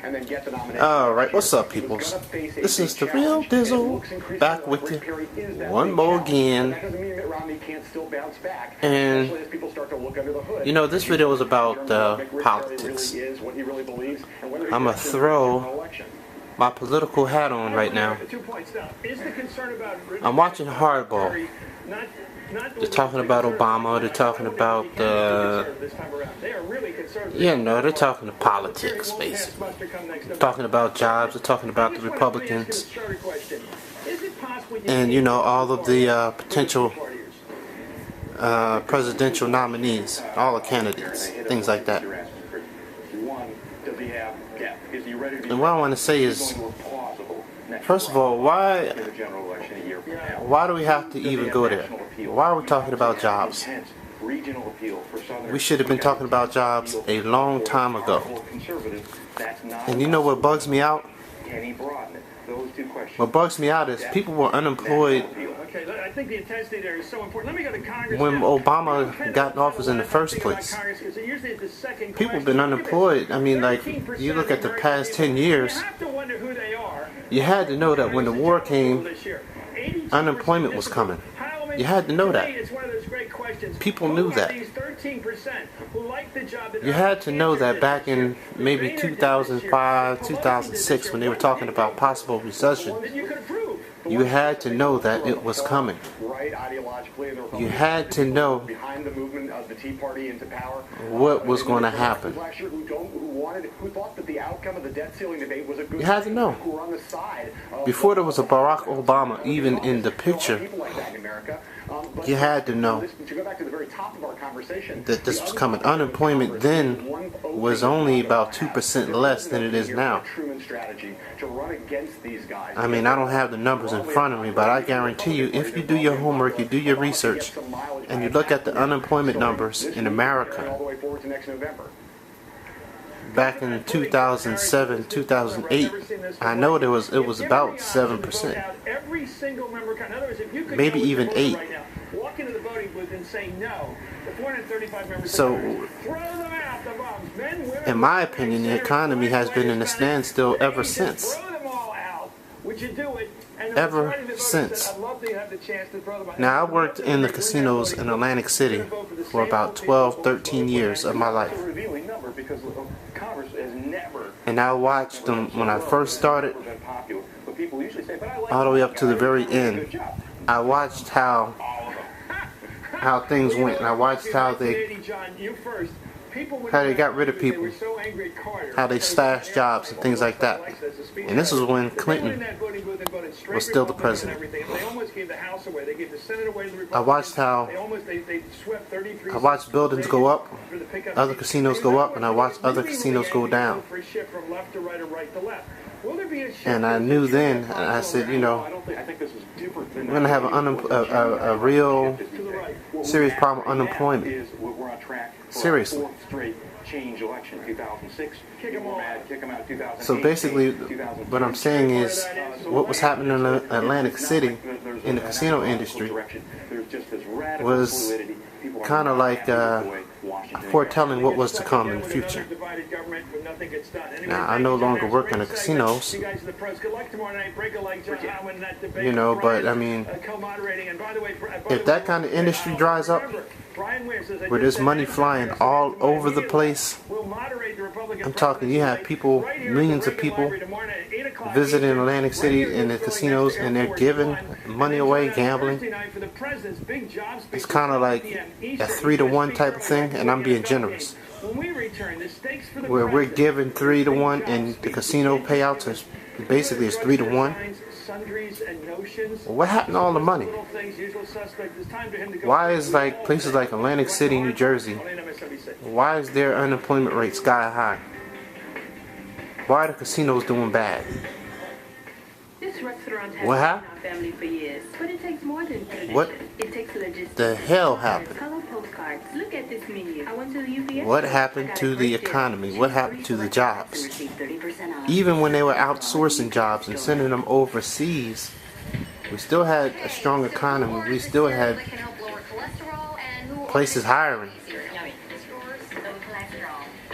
and then get the nomination. Alright, what's up, peoples? This is the Real Dizzle, back with you one more again. And, you know, this video is about politics. I'm going to throw my political hat on right now. I'm watching Hardball. They're talking about Obama, they're talking about, you know, they're talking to politics, basically. They're talking about jobs, they're talking about the Republicans, and, you know, all of the potential presidential nominees, all the candidates, things like that. And what I want to say is, first of all, why do we have to even go there? Why are we talking about jobs? We should have been talking about jobs a long time ago. And you know what bugs me out? What bugs me out is people were unemployed when Obama got in office in the first place. People have been unemployed. I mean, like, you look at the past 10 years, you had to know that when the war came, unemployment was coming. You had to know that. People knew that. You had to know that back in maybe 2005, 2006, when they were talking about possible recession. You had to know that it was coming. You had to know what was going to happen. You had to know. Before there was a Barack Obama even in the picture, you had to know that this was coming. Unemployment then was only about 2% less than it is now. I mean, I don't have the numbers in front of me, but I guarantee you, if you do your homework, you do your research, and you look at the unemployment numbers in America back in 2007, 2008, I know it was about 7%, maybe even 8%. So, in my opinion, the economy has been in a standstill ever since. Ever since. Now, I worked in the casinos in Atlantic City for about 12, 13 years of my life. And I watched them when I first started all the way up to the very end. I watched how things went, and I watched how they got rid of people, how they stashed jobs and things like that. And this is when Clinton was still the president. I watched buildings go up, other casinos go up, and I watched other casinos go down. And I knew then, and I said, you know, we're going to have a real serious problem with unemployment. Seriously. So basically, what I'm saying is, what was happening in Atlantic City in the casino industry was kind of like foretelling what was to come in the future. Now, I no longer work in the casinos, you know, but I mean, if that kind of industry dries up, where there's money flying all over the place, I'm talking, you have people, millions of people visiting Atlantic City in the casinos, and they're giving money away, gambling. It's kind of like a 3-to-1 type of thing, and I'm being generous. Where we're giving 3-to-1, and the casino payouts is basically 3-to-1. Well, what happened to all the money? Why is like places like Atlantic City, New Jersey, why is their unemployment rate sky high? Why are the casinos doing bad? What happened? What the hell happened? What happened to the economy? What happened to the jobs? Even when they were outsourcing jobs and sending them overseas, we still had a strong economy. We still had places hiring.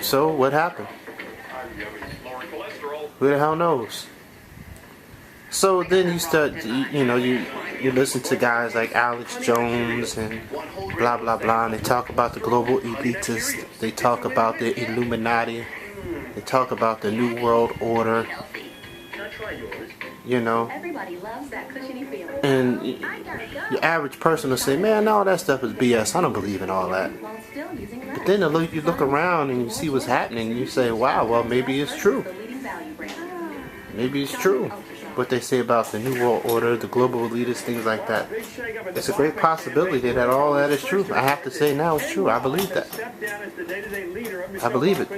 So what happened? Who the hell knows? So then you start, you listen to guys like Alex Jones and blah blah blah, and they talk about the global elitists, they talk about the Illuminati, they talk about the New World Order, Everybody loves that cushiony feeling. and your average person will say, man, all that stuff is BS, I don't believe in all that. While still using But then you look around and you see what's happening, and you say, wow, well, maybe it's true. the leading value brand. Maybe it's true. What they say about the New World Order, the global elitists, things like that. It's a great possibility that all that is true. I have to say now it's true. I believe that. I believe it.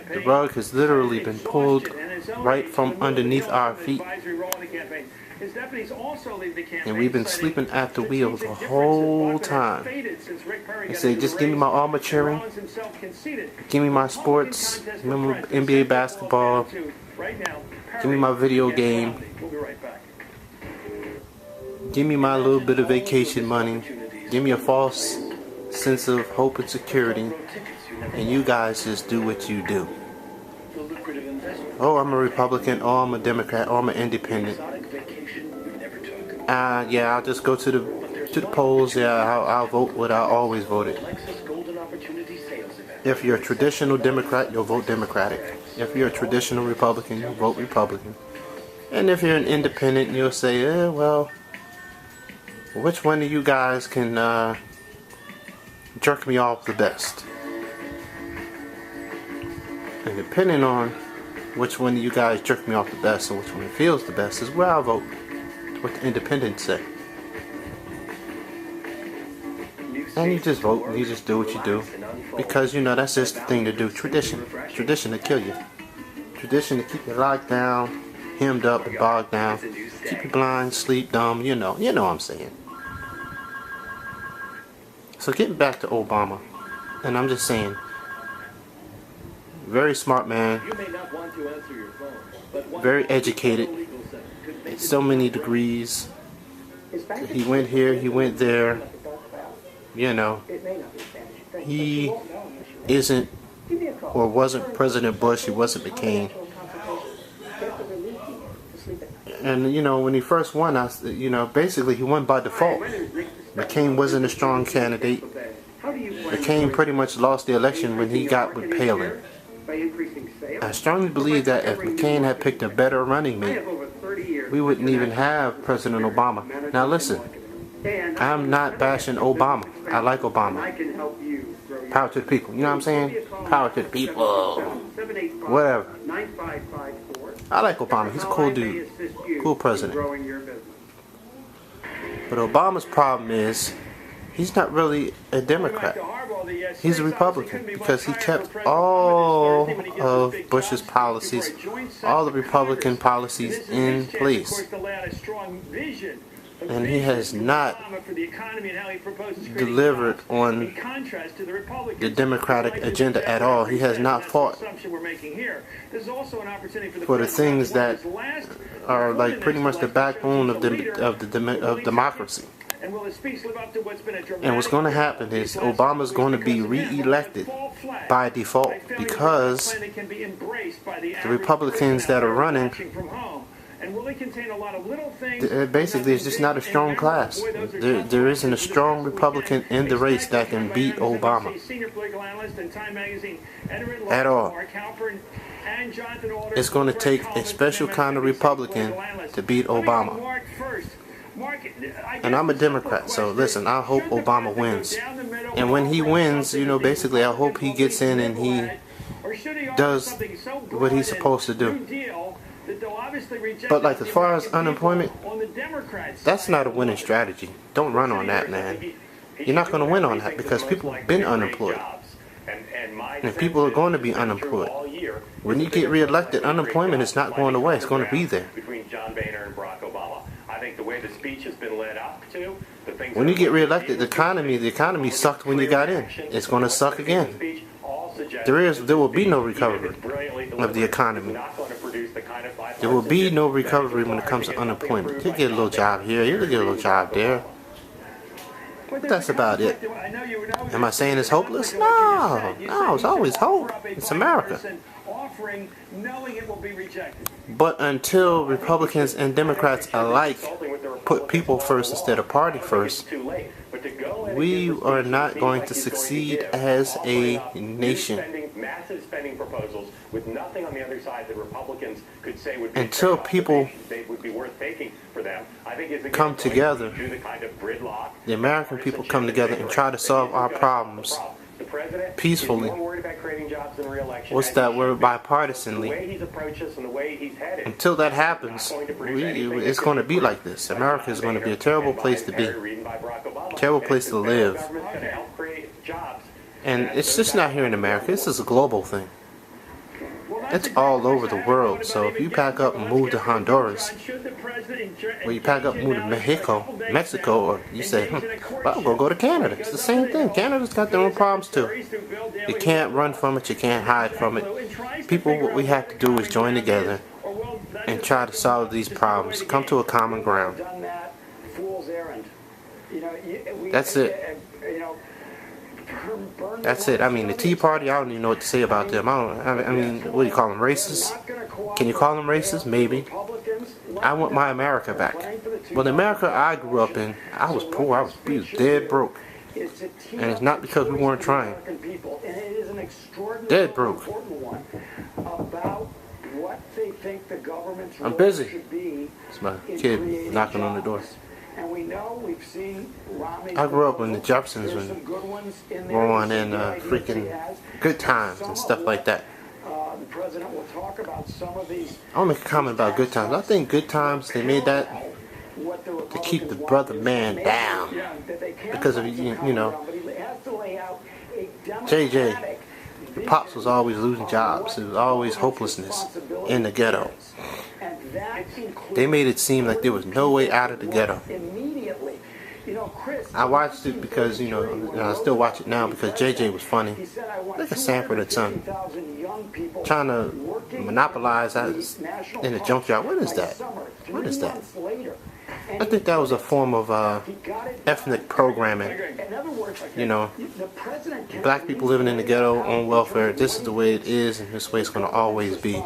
The rug has literally been pulled right from underneath our feet. And we've been sleeping at the wheel the whole time. They say, just give me my armaturing, give me my sports, remember NBA basketball, give me my video game, give me my little bit of vacation money, give me a false sense of hope and security, and you guys just do what you do. Oh, I'm a Republican, oh, I'm a Democrat, oh, I'm an independent. Yeah, I'll just go to the polls. Yeah, I'll vote what I always voted. If you're a traditional Democrat, you'll vote Democratic. If you're a traditional Republican, you'll vote Republican. And if you're an independent, you'll say, well, which one of you guys can jerk me off the best? And depending on which one of you guys jerk me off the best, or which one feels the best, is where I'll vote. What the independents say. And you just vote, and you just do what you do. Because, that's just the thing to do. Tradition. Tradition to kill you. Tradition to keep you locked down, hemmed up and bogged down. Keep you blind, sleep, dumb, you know what I'm saying. So getting back to Obama, and I'm just saying, very smart man, very educated, so many degrees. He went here, he went there. He isn't or wasn't President Bush, he wasn't McCain. And when he first won, basically he won by default. McCain wasn't a strong candidate. McCain pretty much lost the election when he got with Palin. I strongly believe that if McCain had picked a better running mate, we wouldn't even have President Obama. Now listen, I'm not bashing Obama. I like Obama. Power to the people. You know what I'm saying? Power to the people. Whatever. I like Obama. He's a cool dude. Cool president. But Obama's problem is, he's not really a Democrat. He's a Republican because he kept all of Bush's policies, all the Republican policies in place. And he has not delivered on the Democratic agenda at all. He has not fought for the things that are like pretty much the backbone of democracy. And what's going to happen is Obama's going to be re-elected by default because the Republicans that are running, basically it's just not a strong class. There isn't a strong Republican in the race that can beat Obama at all. It's going to take a special kind of Republican to beat Obama. And I'm a Democrat, so listen, I hope Obama wins. And when he wins, basically I hope he gets in and he does what he's supposed to do. But like as far as unemployment, that's not a winning strategy. Don't run on that, man. You're not going to win on that because people have been unemployed. And people are going to be unemployed. When you get reelected, unemployment is not going away. It's going to be there. When you get reelected, the economy sucked when you got in. It's going to suck again. There will be no recovery of the economy. There will be no recovery when it comes to unemployment. You get a little job here, you get a little job there. But that's about it. Am I saying it's hopeless? No, it's always hope. It's America. But until Republicans and Democrats alike put people first instead of party first, we are not going to succeed as a nation. Until people come together, the American people come together and try to solve our problems peacefully. What's that word? Bipartisanly. Until that happens, it's going to be like this. America is going to be a terrible place to be. A terrible place to live. And it's just not here in America. This is a global thing. It's all over the world. So if you pack up and move to Honduras, or you pack up and move to Mexico, or you say, well, I'm going to go to Canada. It's the same thing. Canada's got their own problems too. You can't run from it. You can't hide from it. People, what we have to do is join together and try to solve these problems. Come to a common ground. That's it. That's it. I mean, the Tea Party, I don't even know what to say about them. I mean, what do you call them, racist? Can you call them racist? Maybe. I want my America back. Well, the America I grew up in, I was poor. We was dead broke. And it's not because we weren't trying. Dead broke. I'm busy. It's my kid knocking on the door. I grew up when the Jeffersons were on in freaking Good Times and stuff like that. I'll make a comment about Good Times. I think Good Times, they made that to keep the brother man down. Because of, you know, JJ, Pops was always losing jobs. There was always hopelessness in the ghetto. They made it seem like there was no way out of the ghetto. I watched it because, you know, I still watch it now because JJ was funny. Look at Sanford and Son trying to monopolize us in the junkyard. What is that? What is that? I think that was a form of ethnic programming. You know, black people living in the ghetto on welfare, this is the way it is and this way it's going to always be.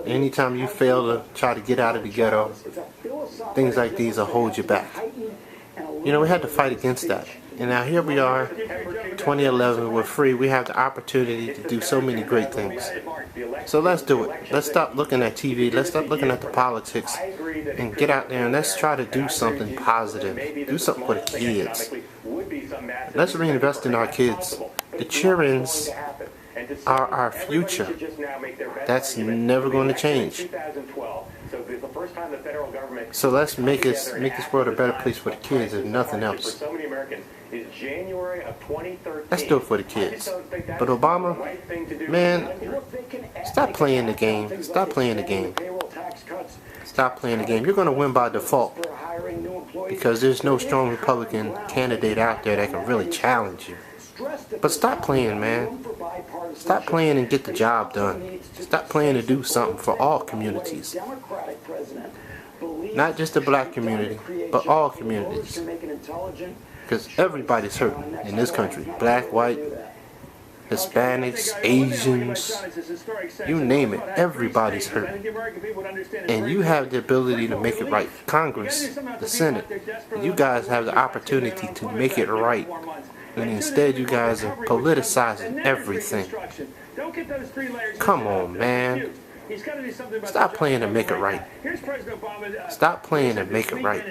Anytime you fail to try to get out of the ghetto, things like these will hold you back. You know, we had to fight against that. And now here we are, 2011, we're free. We have the opportunity to do so many great things. So let's do it. Let's stop looking at TV. Let's stop looking at the politics and get out there and let's try to do something positive. Do something for the kids. Let's reinvest in our kids. The children's are our future. That's never going to change. So let's make this world a better place for the kids if nothing else. Let's do it for the kids. But Obama, man, stop playing the game. Stop playing the game. Stop playing the game. You're going to win by default because there's no strong Republican candidate out there that can really challenge you. But stop playing, man. Stop playing and get the job done. Stop playing to do something for all communities. Not just the black community, but all communities. Because everybody's hurting in this country. Black, white, Hispanics, Asians, you name it, everybody's hurting. And you have the ability to make it right. Congress, the Senate, you guys have the opportunity to make it right. And instead you guys are politicizing everything. Come on, man. Stop playing to make it right. Stop playing to make it right.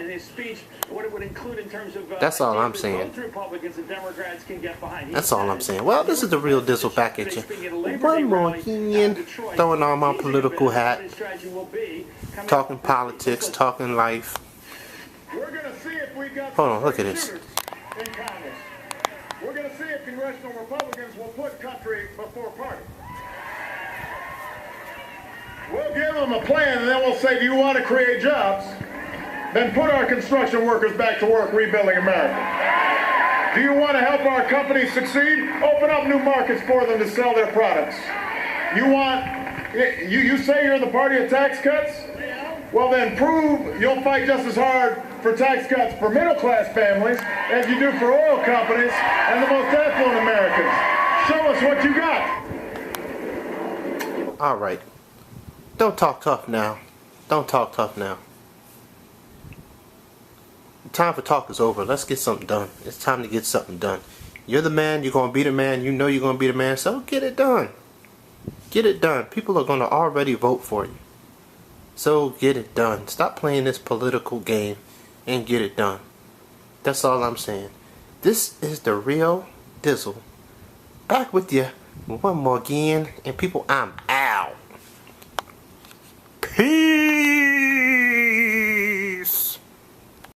That's all I'm saying. That's all I'm saying. Well, this is the Real Dizzle back at you. One more opinion. Throwing on my political hat. Talking politics, talking life. Hold on, look at this. We're going to see if congressional Republicans will put country before party. We'll give them a plan and then we'll say, do you want to create jobs? Then put our construction workers back to work rebuilding America. Do you want to help our companies succeed? Open up new markets for them to sell their products. You say you're the party of tax cuts? Well, then prove you'll fight just as hard for tax cuts for middle-class families as you do for oil companies and the most affluent Americans. Show us what you got. All right. Don't talk tough now. Don't talk tough now. The time for talk is over. Let's get something done. It's time to get something done. You're the man. You're going to be the man. You know you're going to be the man. So get it done. Get it done. People are going to already vote for you. So get it done. Stop playing this political game and get it done. That's all I'm saying. This is the real Dizzle. Back with you one more again. And people, I'm out. Peace.